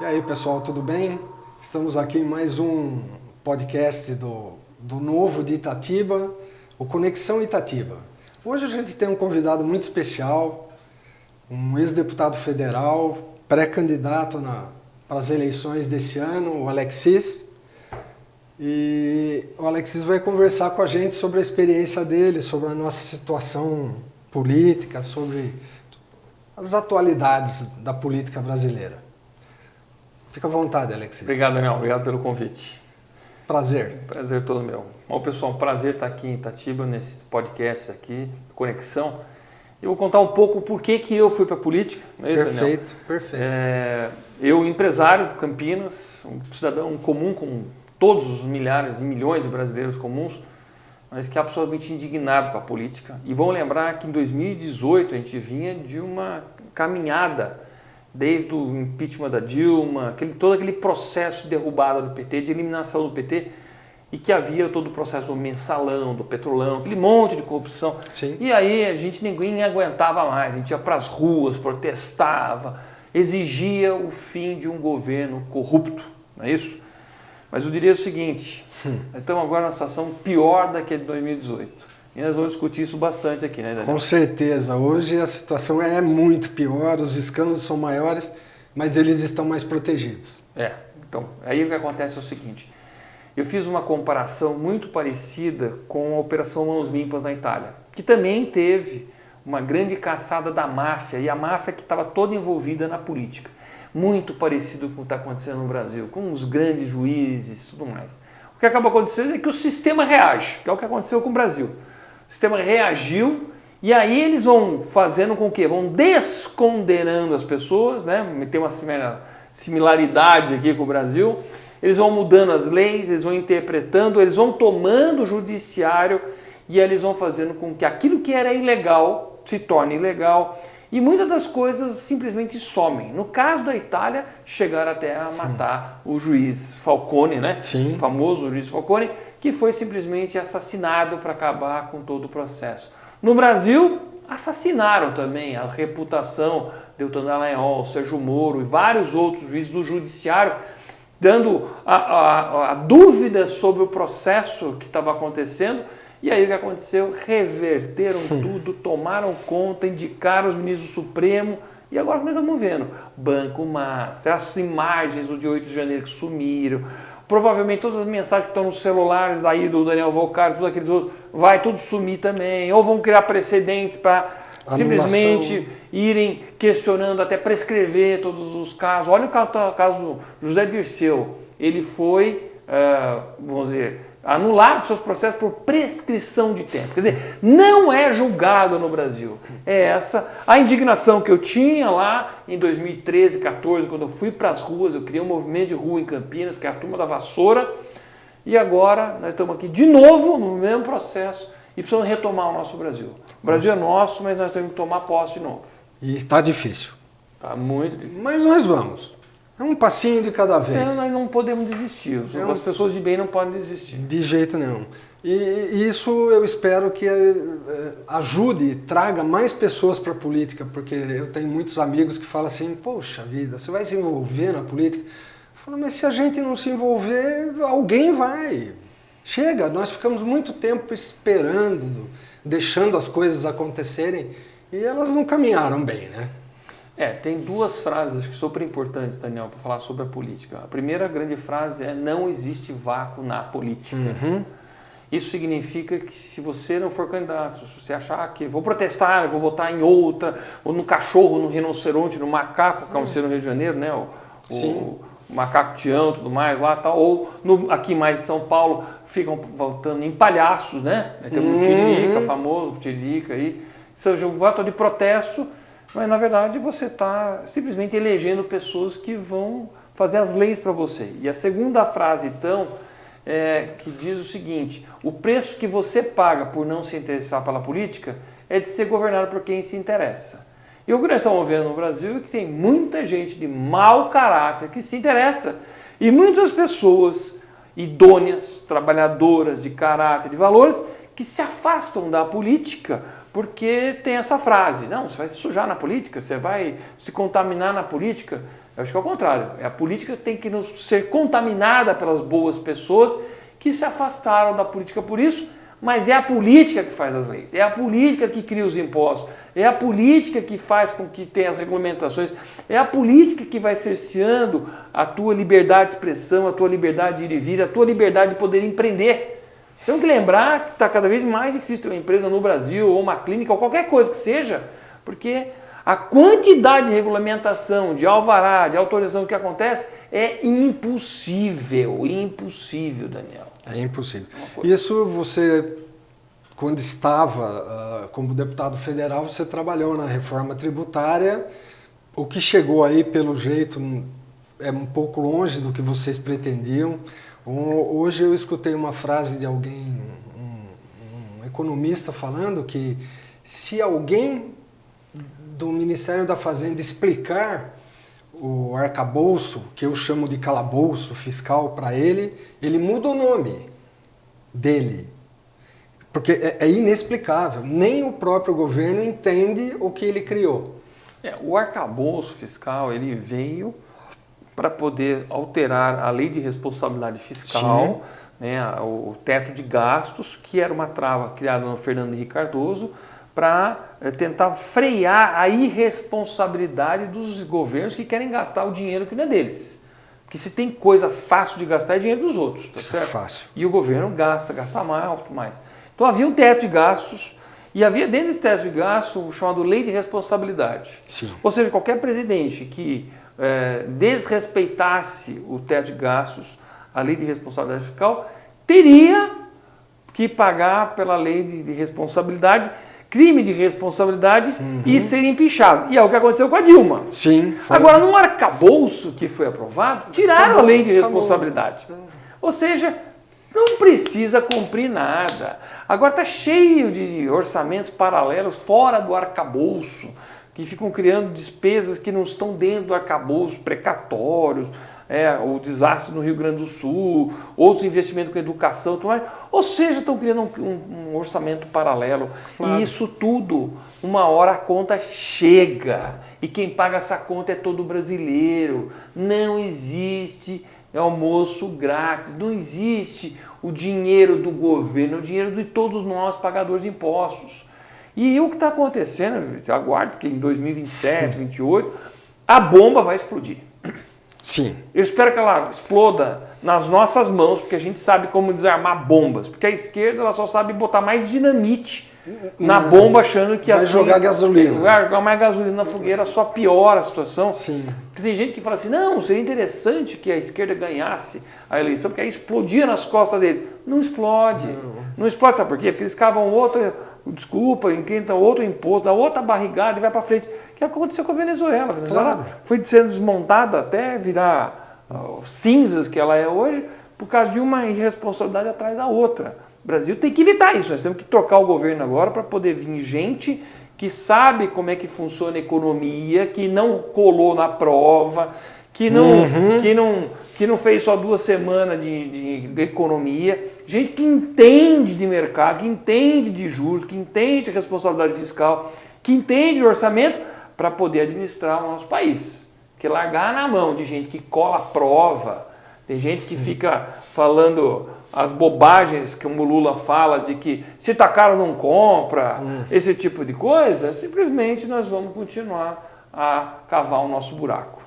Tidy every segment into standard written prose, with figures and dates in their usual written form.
E aí, pessoal, tudo bem? Estamos aqui em mais um podcast do Novo de Itatiba, o Conexão Itatiba. Hoje a gente tem um convidado muito especial, um ex-deputado federal, pré-candidato para as eleições desse ano, o Alexis. E o Alexis vai conversar com a gente sobre a experiência dele, sobre a nossa situação política, sobre as atualidades da política brasileira. Fica à vontade, Alexis. Obrigado, Daniel. Obrigado pelo convite. Prazer. Prazer todo meu. Bom, pessoal, prazer estar aqui em Itatiba, nesse podcast aqui, Conexão. Eu vou contar um pouco por que eu fui para a política. Não é isso, Daniel? Perfeito, perfeito. Eu, empresário, Campinas, um cidadão comum com todos os milhares e milhões de brasileiros comuns, mas que é absolutamente indignado com a política. E vão lembrar que em 2018 a gente vinha de uma caminhada desde o impeachment da Dilma, todo aquele processo de derrubada do PT, de eliminação do PT, e que havia todo o processo do mensalão, do petrolão, aquele monte de corrupção. Sim. E aí ninguém aguentava mais, a gente ia para as ruas, protestava, exigia o fim de um governo corrupto, não é isso? Mas eu diria o seguinte, nós estamos agora numa situação pior da que a de 2018. E nós vamos discutir isso bastante aqui, né, Daniel? Com certeza. Hoje a situação é muito pior, os escândalos são maiores, mas eles estão mais protegidos. Então, aí o que acontece é o seguinte, eu fiz uma comparação muito parecida com a Operação Mãos Limpas na Itália, que também teve uma grande caçada da máfia, e a máfia que estava toda envolvida na política. Muito parecido com o que está acontecendo no Brasil, com os grandes juízes e tudo mais. O que acaba acontecendo é que o sistema reage, que é o que aconteceu com o Brasil. O sistema reagiu e aí eles vão fazendo com que vão descondenando as pessoas, né? Tem uma similaridade aqui com o Brasil. Eles vão mudando as leis, eles vão interpretando, eles vão tomando o judiciário e eles vão fazendo com que aquilo que era ilegal se torne ilegal e muitas das coisas simplesmente somem. No caso da Itália, chegaram até a matar o juiz Falcone, né? Sim. O famoso juiz Falcone, que foi simplesmente assassinado para acabar com todo o processo. No Brasil, assassinaram também a reputação de Deltan Dallagnol, Sérgio Moro e vários outros juízes do judiciário, dando a dúvida sobre o processo que estava acontecendo. E aí o que aconteceu? Reverteram tudo, tomaram conta, indicaram os ministros do Supremo. E agora como nós estamos vendo? Banco Master, as imagens do dia 8 de janeiro que sumiram. Provavelmente todas as mensagens que estão nos celulares daí do Daniel Volcário, todos aqueles outros, vai tudo sumir também. Ou vão criar precedentes para simplesmente irem questionando, até prescrever todos os casos. Olha o caso do José Dirceu. Ele foi, vamos dizer, anulado seus processos por prescrição de tempo. Quer dizer, não é julgado no Brasil. É essa a indignação que eu tinha lá em 2013, 14, quando eu fui para as ruas, eu criei um movimento de rua em Campinas, que é a Turma da Vassoura, e agora nós estamos aqui de novo no mesmo processo e precisamos retomar o nosso Brasil. O Brasil é nosso, mas nós temos que tomar posse de novo. E está difícil. Está muito difícil. Mas nós vamos. É um passinho de cada vez. Então, nós não podemos desistir. As pessoas de bem não podem desistir. De jeito nenhum. E isso eu espero que ajude, traga mais pessoas para a política, porque eu tenho muitos amigos que falam assim, poxa vida, você vai se envolver na política? Eu falo, mas se a gente não se envolver, alguém vai. Chega, nós ficamos muito tempo esperando, deixando as coisas acontecerem, e elas não caminharam bem, né? Tem duas frases que super importantes, Daniel, para falar sobre a política. A primeira grande frase é: não existe vácuo na política. Uhum. Isso significa que se você não for candidato, se você achar que vou protestar, eu vou votar em outra, ou no cachorro, no rinoceronte, no macaco, que aconteceu no Rio de Janeiro, né? O macaco Tião, tudo mais lá, tal, ou aqui mais em São Paulo, ficam votando em palhaços, né? Tem o Tiririca, famoso Tiririca aí. Seja um voto de protesto, mas na verdade você está simplesmente elegendo pessoas que vão fazer as leis para você. E a segunda frase, então, que diz o seguinte: o preço que você paga por não se interessar pela política é de ser governado por quem se interessa. E o que nós estamos vendo no Brasil é que tem muita gente de mau caráter que se interessa. E muitas pessoas idôneas, trabalhadoras de caráter, de valores, que se afastam da política porque tem essa frase: não, você vai se sujar na política, você vai se contaminar na política. Eu acho que é o contrário. A política tem que ser contaminada pelas boas pessoas que se afastaram da política por isso, mas é a política que faz as leis, é a política que cria os impostos, é a política que faz com que tenha as regulamentações, é a política que vai cerceando a tua liberdade de expressão, a tua liberdade de ir e vir, a tua liberdade de poder empreender. Temos que lembrar que está cada vez mais difícil ter uma empresa no Brasil, ou uma clínica, ou qualquer coisa que seja, porque a quantidade de regulamentação, de alvará, de autorização que acontece é impossível, Daniel. É impossível. Isso você, quando estava como deputado federal, você trabalhou na reforma tributária. O que chegou aí, pelo jeito, é um pouco longe do que vocês pretendiam. Hoje eu escutei uma frase de alguém, um economista, falando que se alguém do Ministério da Fazenda explicar o arcabouço, que eu chamo de calabouço fiscal, para ele, ele muda o nome dele. Porque é inexplicável. Nem o próprio governo entende o que ele criou. O arcabouço fiscal, ele veio para poder alterar a lei de responsabilidade fiscal, né, o teto de gastos, que era uma trava criada no Fernando Henrique Cardoso, para tentar frear a irresponsabilidade dos governos que querem gastar o dinheiro que não é deles. Porque se tem coisa fácil de gastar, é dinheiro dos outros, tá certo? Fácil. E o governo gasta mais. Então havia um teto de gastos, e havia dentro desse teto de gastos o chamado Lei de Responsabilidade. Sim. Ou seja, qualquer presidente que desrespeitasse o teto de gastos, a Lei de Responsabilidade Fiscal, teria que pagar pela Lei de Responsabilidade, crime de responsabilidade e ser empichado. E é o que aconteceu com a Dilma. Sim. Agora, no arcabouço que foi aprovado, tiraram a lei de responsabilidade. Ou seja, não precisa cumprir nada. Agora está cheio de orçamentos paralelos fora do arcabouço, que ficam criando despesas que não estão dentro do arcabouço, precatórios, o desastre no Rio Grande do Sul, outros investimentos com educação, tudo mais. Ou seja, estão criando um orçamento paralelo. Claro. E isso tudo, uma hora a conta chega. E quem paga essa conta é todo brasileiro. Não existe almoço grátis, não existe o dinheiro do governo, o dinheiro de todos nós, pagadores de impostos. E o que está acontecendo, aguardo que em 2027, 2028, a bomba vai explodir. Sim. Eu espero que ela exploda nas nossas mãos, porque a gente sabe como desarmar bombas. Porque a esquerda ela só sabe botar mais dinamite na bomba, achando que vai jogar gasolina. Jogar mais gasolina na fogueira só piora a situação. Sim. Porque tem gente que fala assim, não, seria interessante que a esquerda ganhasse a eleição, porque aí explodia nas costas dele. Não explode. Não explode, sabe por quê? Porque eles cavam inventam outro imposto, dá outra barrigada e vai para frente. O que aconteceu com a Venezuela? A Venezuela foi sendo desmontada até virar cinzas que ela é hoje, por causa de uma irresponsabilidade atrás da outra. O Brasil tem que evitar isso. Nós temos que trocar o governo agora para poder vir gente que sabe como é que funciona a economia, que não colou na prova, que não fez só 2 semanas de economia, gente que entende de mercado, que entende de juros, que entende de responsabilidade fiscal, que entende de orçamento para poder administrar o nosso país. Porque largar na mão de gente que cola a prova, tem gente que fica falando as bobagens que o Lula fala de que se tá caro não compra, esse tipo de coisa, simplesmente nós vamos continuar a cavar o nosso buraco.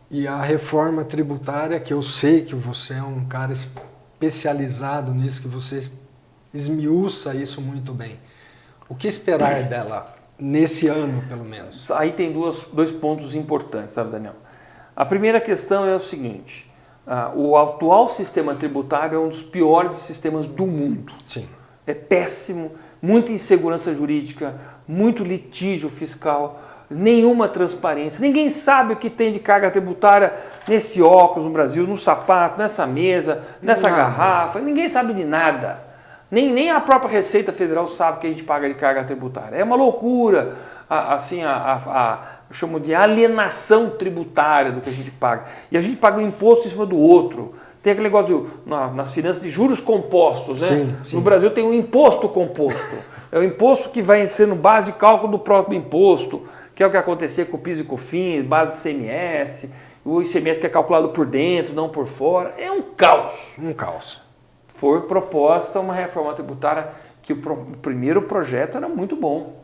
E a reforma tributária, que eu sei que você é um cara especializado nisso, que você esmiuça isso muito bem. O que esperar dela nesse ano, pelo menos? Aí tem dois pontos importantes, sabe, Daniel? A primeira questão é o seguinte, o atual sistema tributário é um dos piores sistemas do mundo. Sim. É péssimo, muita insegurança jurídica, muito litígio fiscal, nenhuma transparência, ninguém sabe o que tem de carga tributária nesse óculos no Brasil, no sapato, nessa mesa, nessa garrafa, ninguém sabe de nada. Nem a própria Receita Federal sabe o que a gente paga de carga tributária. É uma loucura, eu chamo de alienação tributária do que a gente paga. E a gente paga um imposto em cima do outro. Tem aquele negócio nas finanças de juros compostos, né? Sim, sim. No Brasil tem um imposto composto. É o imposto que vai ser no base de cálculo do próprio imposto, que é o que acontecia com o PIS e COFINS, base de CMS. o ICMS que é calculado por dentro, não por fora. É um caos. Um caos. Foi proposta uma reforma tributária que o primeiro projeto era muito bom.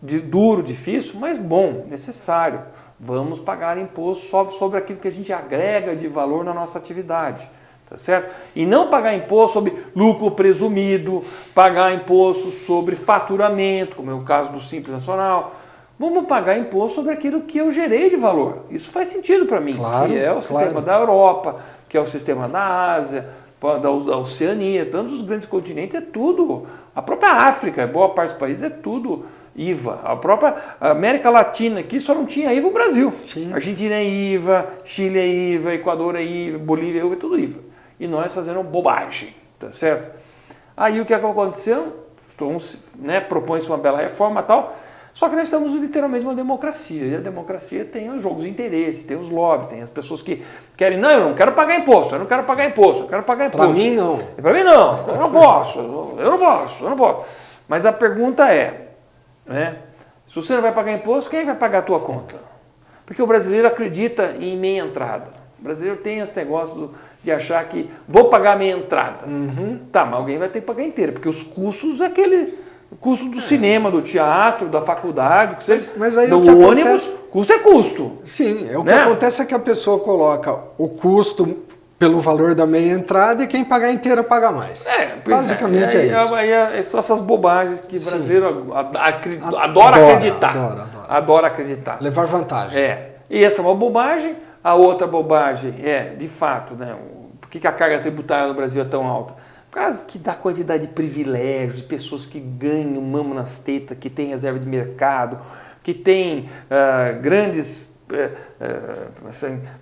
Duro, difícil, mas bom, necessário. Vamos pagar imposto sobre aquilo que a gente agrega de valor na nossa atividade. Tá certo? E não pagar imposto sobre lucro presumido, pagar imposto sobre faturamento, como é o caso do Simples Nacional. Vamos pagar imposto sobre aquilo que eu gerei de valor. Isso faz sentido para mim, claro, que é o sistema da Europa, que é o sistema da Ásia, da Oceania, tantos os grandes continentes, é tudo. A própria África, boa parte dos países é tudo IVA. A própria América Latina aqui só não tinha IVA o Brasil. Sim. Argentina é IVA, Chile é IVA, Equador é IVA, Bolívia é IVA, é tudo IVA. E nós fazendo bobagem, tá certo? Aí o que aconteceu? Propõe-se uma bela reforma e tal, só que nós estamos literalmente uma democracia, e a democracia tem os jogos de interesse, tem os lobbies, tem as pessoas que querem, não, eu não quero pagar imposto, eu não quero pagar imposto, eu quero pagar imposto. Para mim não. Para mim não, eu não posso, eu não posso, eu não posso. Mas a pergunta é, né, se você não vai pagar imposto, quem vai pagar a tua conta? Porque o brasileiro acredita em meia entrada. O brasileiro tem esse negócio de achar que vou pagar meia entrada. Uhum. Tá, mas alguém vai ter que pagar inteira, porque os custos é o custo do cinema, do teatro, da faculdade, mas aí do o que ônibus, acontece... custo é custo. Sim, o que né? acontece é que a pessoa coloca o custo pelo valor da meia entrada e quem pagar inteira paga mais. Basicamente é isso. Aí são essas bobagens que o Sim. brasileiro adora acreditar. Adora acreditar. Levar vantagem. E essa é uma bobagem. A outra bobagem é, de fato, né, por que a carga tributária no Brasil é tão alta? Por causa que da quantidade de privilégios, de pessoas que ganham mamo nas tetas, que tem reserva de mercado, que tem grandes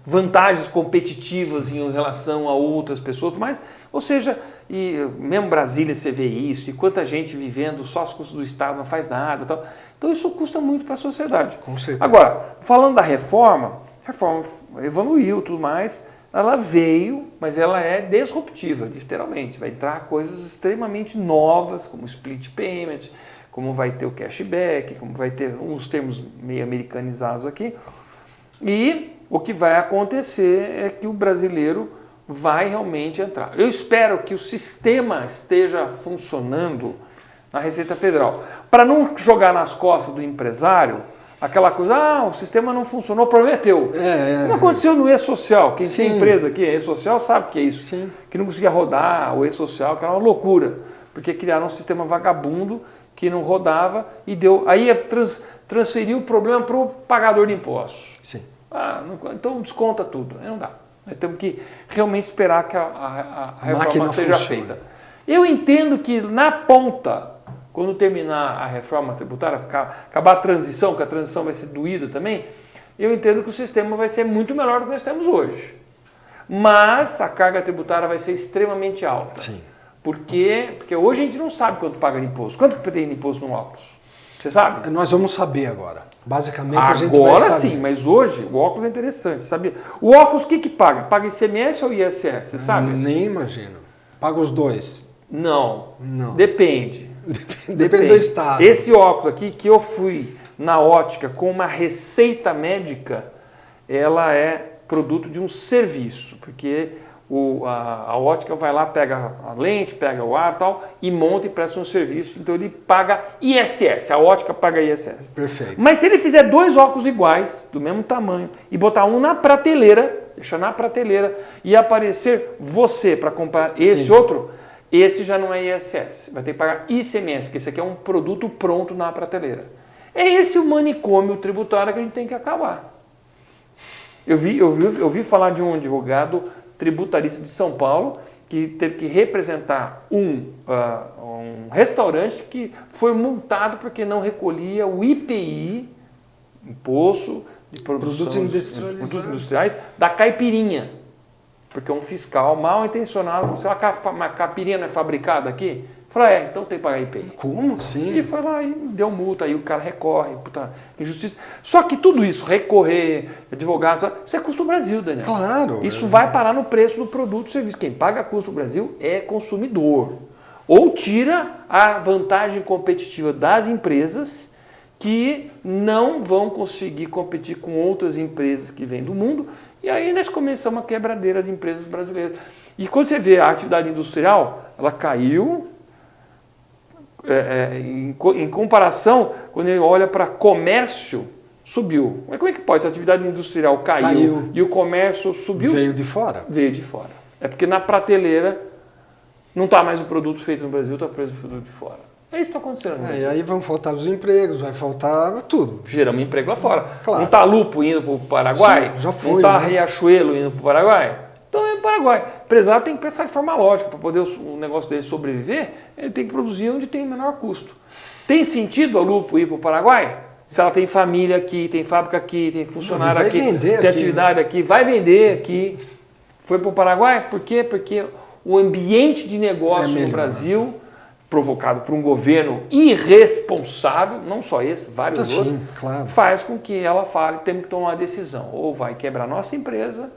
vantagens competitivas em relação a outras pessoas, mas, ou seja, e mesmo Brasília você vê isso, e quanta gente vivendo só os custos do Estado, não faz nada, tal. Então isso custa muito para a sociedade. Com certeza. Agora, falando da reforma, a reforma evoluiu tudo mais, ela veio, mas ela é disruptiva, literalmente. Vai entrar coisas extremamente novas, como o split payment, como vai ter o cashback, como vai ter uns termos meio americanizados aqui. E o que vai acontecer é que o brasileiro vai realmente entrar. Eu espero que o sistema esteja funcionando na Receita Federal, para não jogar nas costas do empresário aquela coisa, o sistema não funcionou, o problema é teu. Como aconteceu no E-Social, quem tem empresa aqui, E-Social sabe que é isso. Sim. Que não conseguia rodar o E-Social, que era uma loucura, porque criaram um sistema vagabundo que não rodava e deu. Aí transferiu o problema para o pagador de impostos. Sim. Então desconta tudo, não dá. Nós temos que realmente esperar que a reforma seja feita. Eu entendo que na ponta, quando terminar a reforma tributária, acabar a transição, que a transição vai ser doída também, eu entendo que o sistema vai ser muito melhor do que nós temos hoje. Mas a carga tributária vai ser extremamente alta. Sim. Por quê? Porque hoje a gente não sabe quanto paga de imposto. Quanto que tem de imposto no óculos? Você sabe? Nós vamos saber agora. Basicamente a gente vai Agora saber. sim, mas hoje o óculos é interessante. Sabe? O óculos o que paga? Paga ICMS ou ISS? Você sabe? Nem imagino. Paga os dois. Não. Não. Depende. Depende do estado. Esse óculos aqui que eu fui na ótica com uma receita médica, ela é produto de um serviço, porque a ótica vai lá, pega a lente, pega o ar e tal, e monta e presta um serviço, então ele paga ISS, a ótica paga ISS. Perfeito. Mas se ele fizer dois óculos iguais, do mesmo tamanho, e botar um na prateleira, deixar na prateleira, e aparecer você para comprar esse outro, esse já não é ISS, vai ter que pagar ICMS, porque esse aqui é um produto pronto na prateleira. É esse o manicômio tributário que a gente tem que acabar. Eu vi falar de um advogado tributarista de São Paulo que teve que representar um restaurante que foi multado porque não recolhia o IPI, Imposto de Produtos Industriais, da caipirinha. Porque um fiscal mal intencionado falou assim, uma caipirinha não é fabricada aqui? Falou, então tem que pagar IPI. Como assim? E foi lá e deu multa, aí o cara recorre, puta, injustiça. Só que tudo isso, recorrer, advogado, isso é custo do Brasil, Daniel. Claro. Isso vai parar no preço do produto e serviço. Quem paga custo do Brasil é consumidor. Ou tira a vantagem competitiva das empresas que não vão conseguir competir com outras empresas que vêm do mundo E aí nós começamos a quebradeira de empresas brasileiras. E quando você vê a atividade industrial, ela caiu, em comparação, quando ele olha para comércio, subiu. Mas como é que pode? Se a atividade industrial caiu e o comércio subiu? Veio de fora. Veio de fora. É porque na prateleira não está mais o produto feito no Brasil, está preso o produto de fora. É isso que está acontecendo. E aí vão faltar os empregos, vai faltar tudo. Geramos emprego lá fora. Claro. Não está Lupo indo para o Paraguai? Sim, já foi. Não está né? Riachuelo indo para o Paraguai? Então é para o Paraguai. O empresário tem que pensar de forma lógica. Para poder o negócio dele sobreviver, ele tem que produzir onde tem o menor custo. Tem sentido a Lupo ir para o Paraguai? Se ela tem família aqui, tem fábrica aqui, tem funcionário aqui, tem atividade aqui, vai vender aqui. Foi para o Paraguai? Por quê? Porque o ambiente de negócio no Brasil, provocado por um governo irresponsável, não só esse, vários outros, claro. faz com que ela fale, temos que tomar uma decisão. Ou vai quebrar nossa empresa,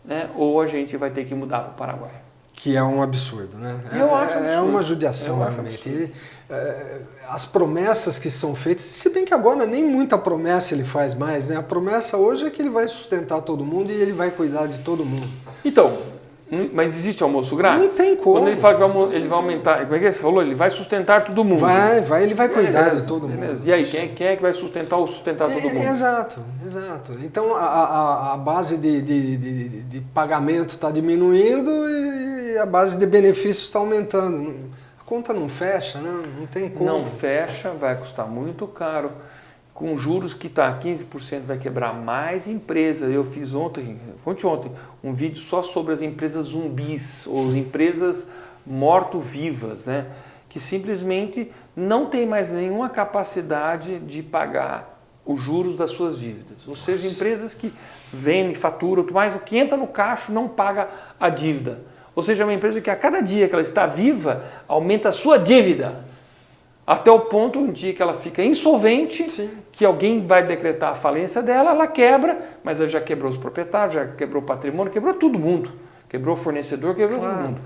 né, ou a gente vai ter que mudar para o Paraguai. Que é um absurdo, né? Eu acho absurdo. É uma judiação, realmente. As promessas que são feitas, se bem que agora nem muita promessa ele faz mais, né? A promessa hoje é que ele vai sustentar todo mundo e ele vai cuidar de todo mundo. Então, mas existe almoço grátis? Não tem como. Quando ele fala que ele vai aumentar, como é que você falou? Ele vai sustentar todo mundo. Ele vai cuidar de todo mundo. E aí, quem é que vai sustentar todo mundo? Exato. Então a base de pagamento está diminuindo e a base de benefícios está aumentando. A conta não fecha, né? Não tem como. Não fecha, vai custar muito caro. Com juros que está 15%, vai quebrar mais empresas. Eu fiz ontem, um vídeo só sobre as empresas zumbis, ou as empresas morto-vivas, né? Que simplesmente não tem mais nenhuma capacidade de pagar os juros das suas dívidas. Ou seja, empresas que vendem, faturam, mas o que entra no caixa não paga a dívida. Ou seja, é uma empresa que a cada dia que ela está viva, aumenta a sua dívida. Até o ponto um dia que ela fica insolvente, Sim. que alguém vai decretar a falência dela, ela quebra, mas ela já quebrou os proprietários, já quebrou o patrimônio, quebrou todo mundo. Quebrou o fornecedor, quebrou todo mundo.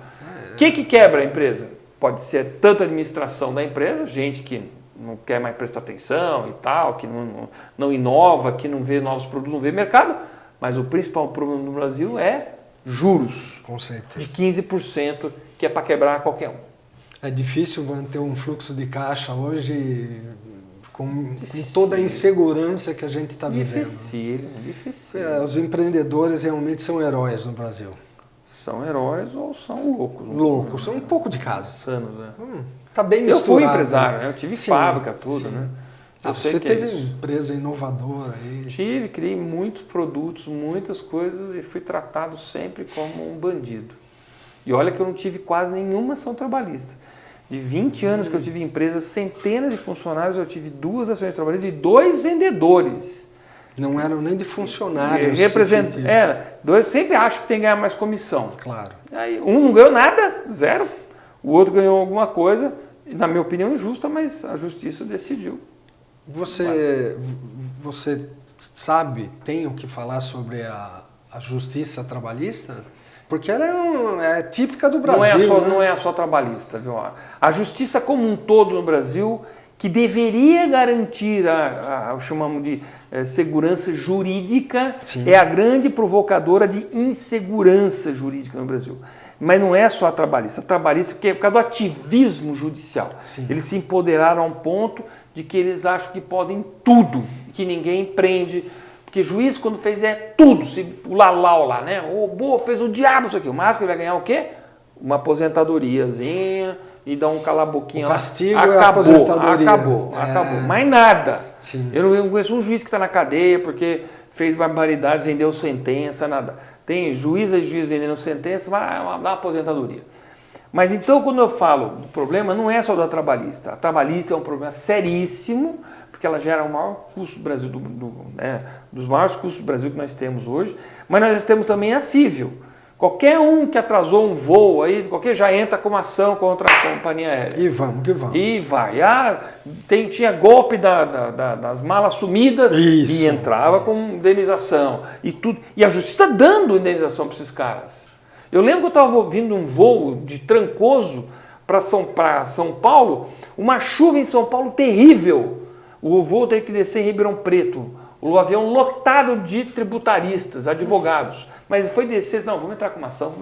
O que quebra a empresa? Pode ser tanto a administração da empresa, gente que não quer mais prestar atenção e tal, que não inova, que não vê novos produtos, não vê mercado, mas o principal problema no Brasil é juros. Com certeza. De 15%, que é para quebrar qualquer um. É difícil manter um fluxo de caixa hoje com toda a insegurança que a gente está vivendo. Difícil. Os empreendedores realmente são heróis no Brasil. São heróis ou são loucos? Loucos, são um pouco de cada. Insanos, né? Tá bem misturado. Eu fui empresário, né? Eu tive fábrica, tudo, né? Você teve empresa inovadora aí. Criei muitos produtos, muitas coisas e fui tratado sempre como um bandido. E olha que eu não tive quase nenhuma ação trabalhista. De 20 anos que eu tive empresas, centenas de funcionários, eu tive 2 ações trabalhistas e 2 vendedores. Não eram nem de funcionários. Dois sempre acham que tem que ganhar mais comissão. Claro. Aí, um não ganhou nada, 0. O outro ganhou alguma coisa, na minha opinião injusta, mas a justiça decidiu. Você sabe, tem o que falar sobre a justiça trabalhista? Porque ela é típica do Brasil. Não é só trabalhista, viu? A justiça como um todo no Brasil, que deveria garantir chamamos de segurança jurídica, Sim. é a grande provocadora de insegurança jurídica no Brasil. Mas não é só a trabalhista. A trabalhista, porque é por causa do ativismo judicial. Sim. Eles se empoderaram a um ponto de que eles acham que podem tudo, que ninguém prende. Porque juiz, quando fez, tudo. Se o lá, né? O boa fez o diabo isso aqui. O máximo que ele vai ganhar o quê? Uma aposentadoriazinha e dar um cala-boquinha lá. O castigo é a aposentadoria. Acabou. Mais nada. Sim. Eu não conheço um juiz que está na cadeia porque fez barbaridades, vendeu sentença, nada. Tem juiz vendendo sentença, vai dar uma aposentadoria. Mas então, quando eu falo do problema, não é só da trabalhista. A trabalhista é um problema seríssimo, porque ela gera o maior custo do Brasil, dos maiores custos do Brasil que nós temos hoje, mas nós temos também a civil. Qualquer um que atrasou um voo aí, já entra com uma ação contra a companhia aérea. E vamos. E vai. Tinha golpe das malas sumidas e entrava com indenização. E tudo. E a justiça dando indenização para esses caras. Eu lembro que eu estava vindo um voo de Trancoso para São Paulo, uma chuva em São Paulo terrível. O voo teve que descer em Ribeirão Preto. o avião lotado de tributaristas, advogados. Mas foi descer, não, vamos entrar com uma ação.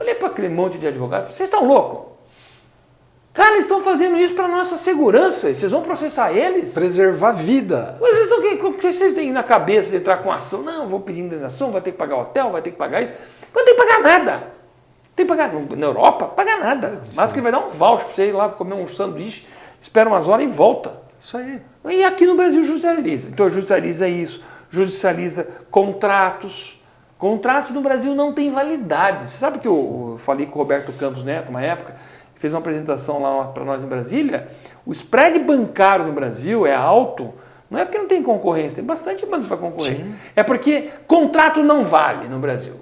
Olhei para aquele monte de advogados, vocês estão loucos? Cara, eles estão fazendo isso para nossa segurança, vocês vão processar eles? Preservar a vida. O que vocês têm na cabeça de entrar com ação? Não, vou pedir indenização, vai ter que pagar hotel, vai ter que pagar isso. Não tem que pagar nada. Tem que pagar na Europa, pagar nada. Mas que vai dar um voucher para você ir lá comer um sanduíche, espera umas horas e volta. Isso aí. E aqui no Brasil judicializa. Então judicializa isso, judicializa contratos. Contratos no Brasil não têm validade. Você sabe que eu falei com o Roberto Campos Neto, uma época, fez uma apresentação lá para nós em Brasília. O spread bancário no Brasil é alto, não é porque não tem concorrência, tem bastante banco para concorrer. Sim. É porque contrato não vale no Brasil.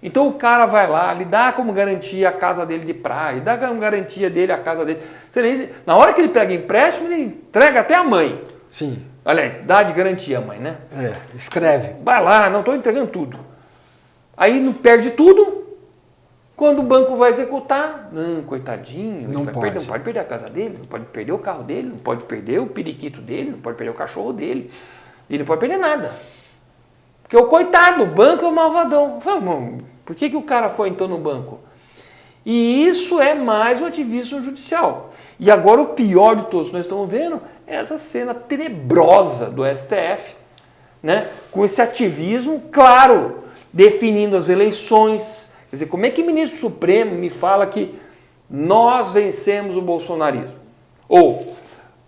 Então o cara vai lá, lhe dá como garantia a casa dele de praia, dá como garantia dele a casa dele. Na hora que ele pega empréstimo, ele entrega até a mãe. Sim. Aliás, dá de garantia a mãe, né? Escreve. Vai lá, não estou entregando tudo. Aí não perde tudo. Quando o banco vai executar, não, coitadinho, não pode perder a casa dele, não pode perder o carro dele, não pode perder o periquito dele, não pode perder o cachorro dele. Ele não pode perder nada. Porque o coitado, o banco é o malvadão. Por que o cara foi então no banco? E isso é mais um ativismo judicial. E agora o pior de todos que nós estamos vendo é essa cena tenebrosa do STF, né? Com esse ativismo, claro, definindo as eleições. Quer dizer, como é que o ministro Supremo me fala que nós vencemos o bolsonarismo? Ou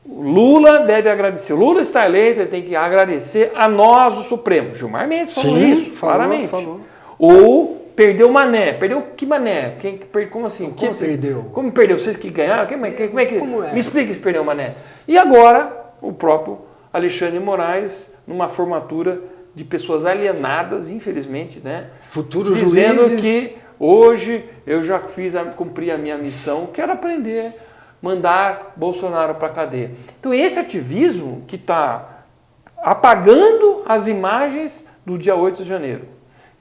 Lula deve agradecer. O Lula está eleito, ele tem que agradecer a nós, o Supremo. Gilmar Mendes falou isso, claramente. Falou. Ou perdeu o Mané. Perdeu que Mané? Como assim? Como perdeu? Como perdeu? Vocês que ganharam? Como é que... Me explica se perdeu o Mané. E agora, o próprio Alexandre de Moraes, numa formatura de pessoas alienadas, infelizmente, né? Futuros dizendo juízes. Que hoje eu já cumpri a minha missão, quero aprender, mandar Bolsonaro para a cadeia. Então esse ativismo que está apagando as imagens do dia 8 de janeiro,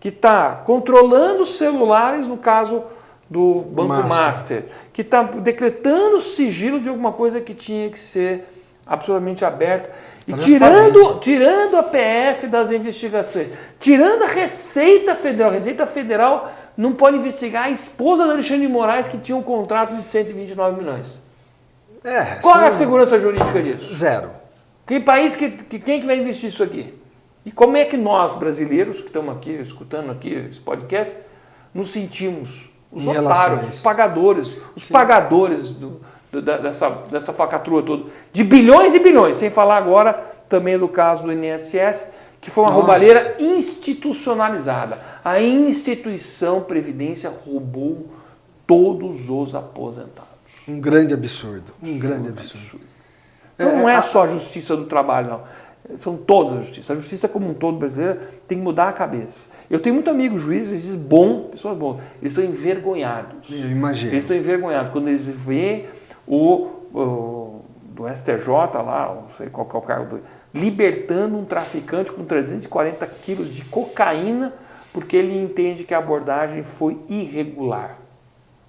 que está controlando os celulares, no caso do Banco Master, que está decretando o sigilo de alguma coisa que tinha que ser absolutamente aberta, e tirando a PF das investigações, tirando a Receita Federal. A Receita Federal não pode investigar a esposa do Alexandre de Moraes, que tinha um contrato de 129 milhões. Qual é a segurança jurídica disso? Zero. Que país, quem que vai investir isso aqui? E como é que nós, brasileiros, que estamos aqui, escutando aqui esse podcast, nos sentimos os otários, os pagadores, dessa falcatrua toda, de bilhões e bilhões, sem falar agora também do caso do INSS, que foi uma roubalheira institucionalizada. A instituição Previdência roubou todos os aposentados. Um grande absurdo. Um grande absurdo. Não é só a justiça do trabalho, não. São todas as justiças. A justiça como um todo brasileira tem que mudar a cabeça. Eu tenho muito amigos juízes bons, pessoas boas. Eles estão envergonhados. Eu imagino. Eles estão envergonhados quando eles veem do STJ lá, não sei qual que é o cargo, libertando um traficante com 340 quilos de cocaína porque ele entende que a abordagem foi irregular.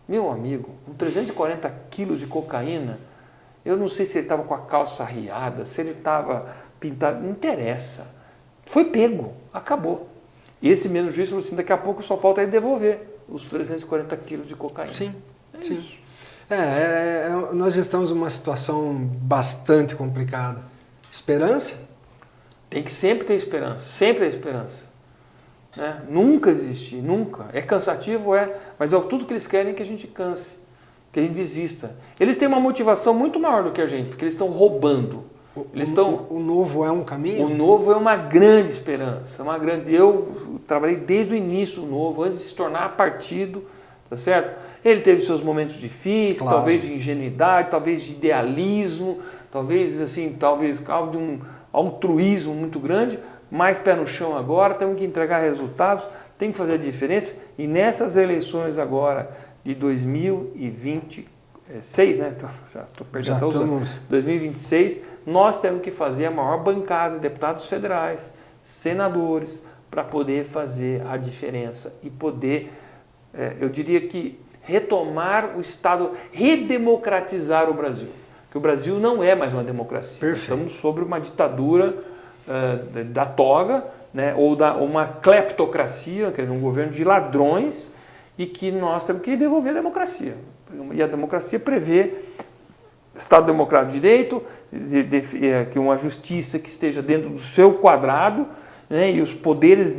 Meu amigo, com 340 quilos de cocaína, eu não sei se ele estava com a calça arriada, se ele estava pintado, não interessa. Foi pego, acabou. E esse mesmo juiz falou assim, daqui a pouco só falta ele devolver os 340 quilos de cocaína. Sim, sim. Isso. Nós estamos numa situação bastante complicada. Esperança? Tem que sempre ter esperança, sempre ter esperança. Né? Nunca desistir, nunca. É cansativo, mas é tudo que eles querem que a gente canse, que a gente desista. Eles têm uma motivação muito maior do que a gente, porque eles estão roubando. O novo é um caminho? O novo é uma grande esperança. Eu trabalhei desde o início do Novo, antes de se tornar partido, tá certo? Ele teve seus momentos difíceis, claro. Talvez de ingenuidade, talvez de idealismo, talvez algo de um altruísmo muito grande, mais pé no chão agora, temos que entregar resultados, tem que fazer a diferença. E nessas eleições agora de 2026, né? Estou perdendo até os anos. 2026, nós temos que fazer a maior bancada de deputados federais, senadores, para poder fazer a diferença e poder, eu diria que, retomar o Estado, redemocratizar o Brasil. Porque o Brasil não é mais uma democracia. Perfeito. Estamos sobre uma ditadura da toga, né, ou uma cleptocracia, quer dizer, um governo de ladrões, e que nós temos que devolver a democracia. E a democracia prevê Estado Democrático de Direito, que uma justiça que esteja dentro do seu quadrado, né, e os poderes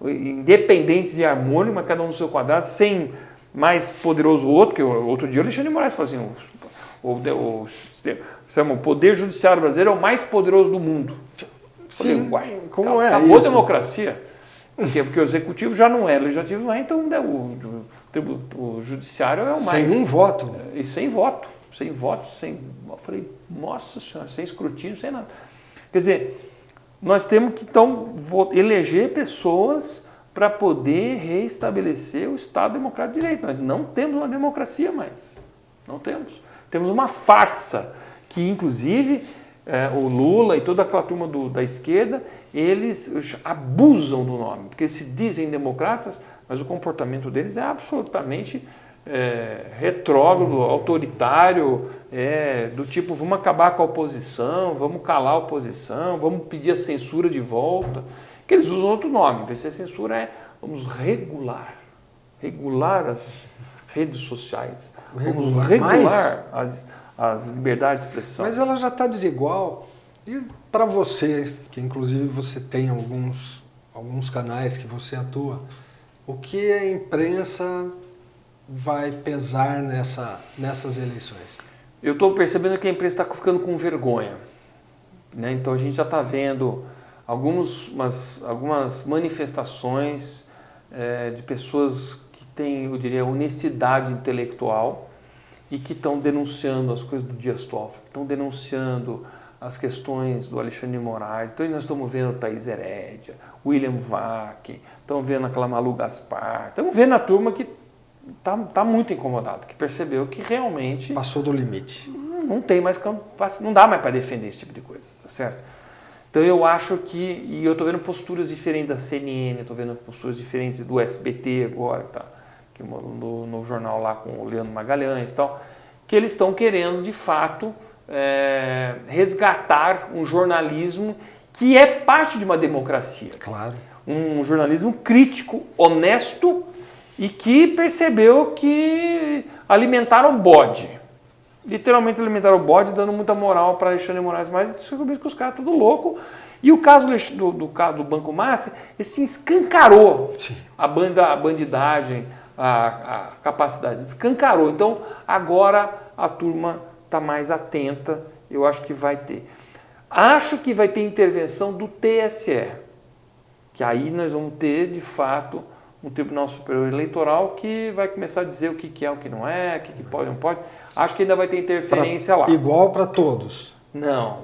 independentes e harmônicos, mas cada um no seu quadrado, sem mais poderoso o outro, que outro dia o Alexandre de Moraes falou assim, o poder judiciário brasileiro é o mais poderoso do mundo. Sim, falei, como é acabou isso? A democracia. Porque o executivo já não é, o legislativo não é, então o judiciário é o mais... Sem um voto. E sem voto. Eu falei, nossa senhora, sem escrutínio, sem nada. Quer dizer, nós temos que, então, eleger pessoas para poder reestabelecer o Estado Democrático de Direito. Nós não temos uma democracia mais. Não temos. Temos uma farsa que, inclusive, o Lula e toda aquela turma da esquerda, eles abusam do nome, porque eles se dizem democratas, mas o comportamento deles é absolutamente retrógrado, autoritário, do tipo, vamos acabar com a oposição, vamos calar a oposição, vamos pedir a censura de volta, que eles usam outro nome, em vez de ser censura vamos regular as redes sociais, vamos regular as liberdades de expressão. Mas ela já está desigual. E para você, que inclusive você tem alguns canais que você atua, o que a imprensa vai pesar nessas eleições? Eu estou percebendo que a imprensa está ficando com vergonha, né? Então a gente já está vendo algumas manifestações de pessoas que têm, eu diria, honestidade intelectual e que estão denunciando as coisas do Dias Toffoli, estão denunciando as questões do Alexandre de Moraes. Então nós estamos vendo o Thaís Herédia, William Vac, estamos vendo aquela Malu Gaspar, estamos vendo a turma que está muito incomodada, que percebeu que realmente... Passou do limite. Não tem mais, não dá mais para defender esse tipo de coisa, tá certo? Então eu acho e eu estou vendo posturas diferentes da CNN, estou vendo posturas diferentes do SBT agora, tá? No jornal lá com o Leandro Magalhães e tal, que eles estão querendo de fato resgatar um jornalismo que é parte de uma democracia. Claro. Um jornalismo crítico, honesto e que percebeu que alimentaram bode. Literalmente alimentaram o bode, dando muita moral para Alexandre de Moraes, mas descobriram que os caras tudo louco. E o caso do Banco Master, ele se escancarou. Sim. A bandidagem, a capacidade, escancarou. Então, agora a turma está mais atenta, eu acho que vai ter. Acho que vai ter intervenção do TSE, que aí nós vamos ter, de fato, um Tribunal Superior Eleitoral que vai começar a dizer o que é, o que não é, o que pode, não pode. Acho que ainda vai ter interferência lá. Igual para todos. Não.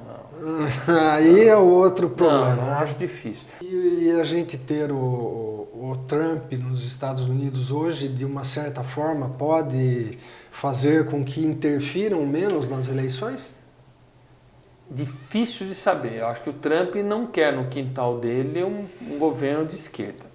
Aí é o outro problema. Não acho difícil. E a gente ter o Trump nos Estados Unidos hoje, de uma certa forma, pode fazer com que interfiram menos nas eleições? Difícil de saber. Eu acho que o Trump não quer no quintal dele um governo de esquerda.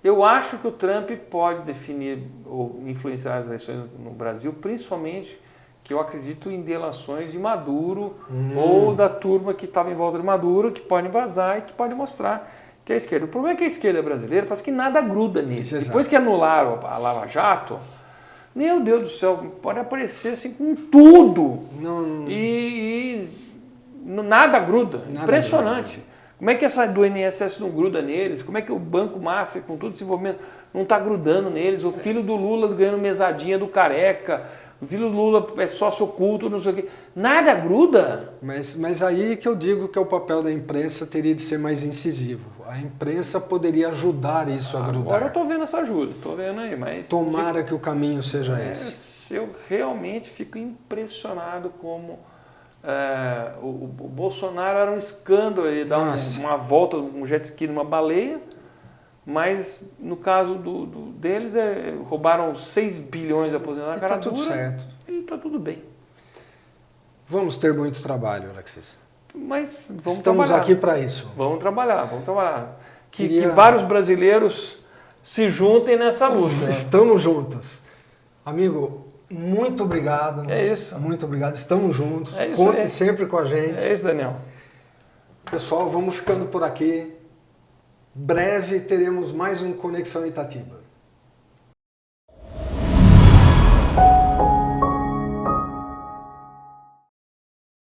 Eu acho que o Trump pode definir ou influenciar as eleições no Brasil, principalmente que eu acredito em delações de Maduro ou da turma que estava em volta de Maduro, que pode vazar e que pode mostrar que é a esquerda. O problema é que a esquerda brasileira parece que nada gruda nisso. Exato. Depois que anularam a Lava Jato, meu Deus do céu, pode aparecer assim com tudo. E nada gruda. Nada impressionante. Gruda. Como é que essa do INSS não gruda neles? Como é que o Banco Master, com todo esse envolvimento, não está grudando neles? O filho do Lula ganhando mesadinha do Careca, o filho do Lula é sócio oculto, não sei o quê. Nada gruda. Mas aí que eu digo que o papel da imprensa teria de ser mais incisivo. A imprensa poderia ajudar isso a grudar. Agora eu estou vendo essa ajuda, estou vendo aí, mas... Tomara que o caminho seja esse. Eu realmente fico impressionado como... o Bolsonaro era um escândalo, ele dá uma volta, um jet ski numa baleia, mas no caso deles roubaram 6 bilhões de aposentados na cara dura. Tudo certo. E está tudo bem. Vamos ter muito trabalho, Alexis. Mas vamos Estamos trabalhar. aqui para isso. Vamos trabalhar. Que vários brasileiros se juntem nessa luta. Estamos juntos. Amigo, muito obrigado. É isso. Muito obrigado. Estamos juntos. É isso. Conte sempre com a gente. É isso, Daniel. Pessoal, vamos ficando por aqui. Breve teremos mais um Conexão Itatiba.